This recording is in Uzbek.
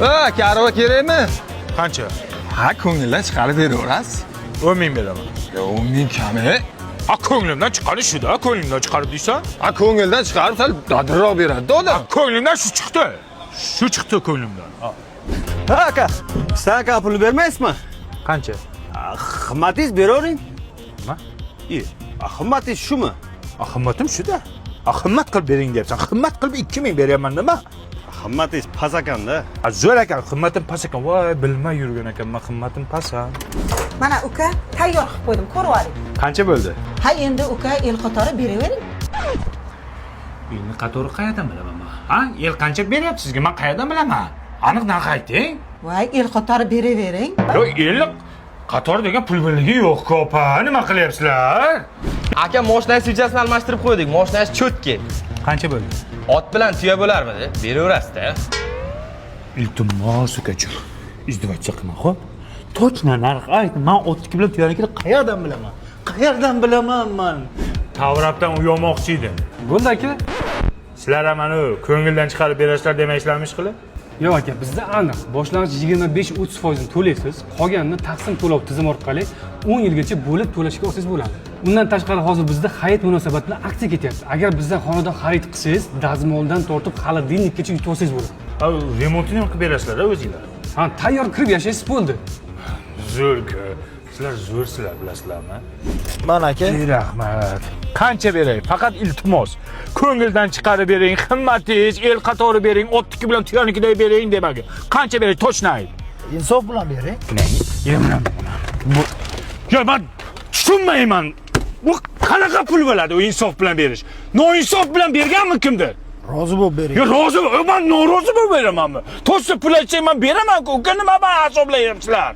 Karva kerakmi? Qancha? Ha, ko'ngildan chiqarib beraverasiz. 10 ming beraman. 10 ming kami. Ha, ko'nglimdan chiqarish shu-da, ko'nglimdan chiqarib deysan? Ha, ko'ngildan chiqarib sal dadilroq beradi-da odam. Ko'nglimdan shu chiqdi. Shu chiqdi ko'nglimdan. Ha aka, sen aka pul bermaysizmi? Qancha? Qimmatingiz beravering. Nima? Qimmatingiz shumi? Qimmatim shu-da. Qimmat qilib bering deyapsan. Qimmat qilib 2 ming beryapman nima? Qimmatingiz past ekanda. Zo'r ekan, qimmatim past ekan. Voy, bilmay yurgan ekanman, qimmatim past. Mana uka tayyor qilib qo'ydim, ko'rib oling. Qancha bo'ldi? Ha, endi uka el qatori beravering. Elni qatori qayerdan bilaman men? Ha, el qancha beryapti sizga? Men qayerdan bilaman? Aniq narx ayting. Voy, el qatori beravering. Yo, el qator degan pul birligi yo'q-ku, opa. Nima qilyapsizlar? Aka, mashinangiz svechasini almashtirib qo'ydik. Mashinangiz cho'tki. Qancha bo'ldi? Ot bilan tuya bo'larmidi? Beraverasiz-da. Iltimos ukajon. Izdivojcha qilma, xo'p? Точно narx ayt. Men otniki bilan tuyanikini qayerdan bilaman? Qayerdan bilaman men? Tavrabdan uyomoqchi edim. Bo'ldi aka. Sizlar ham mana ko'ngildan chiqarib berasizlar demaysilarmish qilib? Yo'q aka, bizda aniq. Boshlang'ich 25-30% to'laysiz, qolganini taqsim to'lov tizimi orqali 10 yilgacha bo'lib to'lashga olsangiz bo'ladi. Undan tashqari hozir bizda xarid munosabati bilan aksiya ketyapti. Agar bizdan xonadon xarid qilsangiz, dazmoldan tortib xolodilnikgacha yutib olsangiz bo'ladi. Ha, remontini ham qilib berasizlar-da o'zingizlar. Ha, tayyor kirib yashaysiz bo'ldi. Zo'r-ku. Sizlar zo'rsizlar bilasizlarmi? Mana aka. Rahmat. Qancha beray? Faqat iltimos. Ko'ngildan chiqarib bering, qimmatingiz, el qatori bering, otniki bilan tuyanikiday bering demaga. Qancha beray? Точно ayt. Insof bilan bering. Yo, men tushunmayman. Bu qanaqa pul bo'ladi u insof bilan berish? Noinsof bilan berganmi kimdir? Rozi bo'lib bering. Yo, rozi bo'l. Men norozi bo'lib beramanmi? To'g'risi pul aytsang men beraman-ku. Uka nima men hisoblayapsizlar?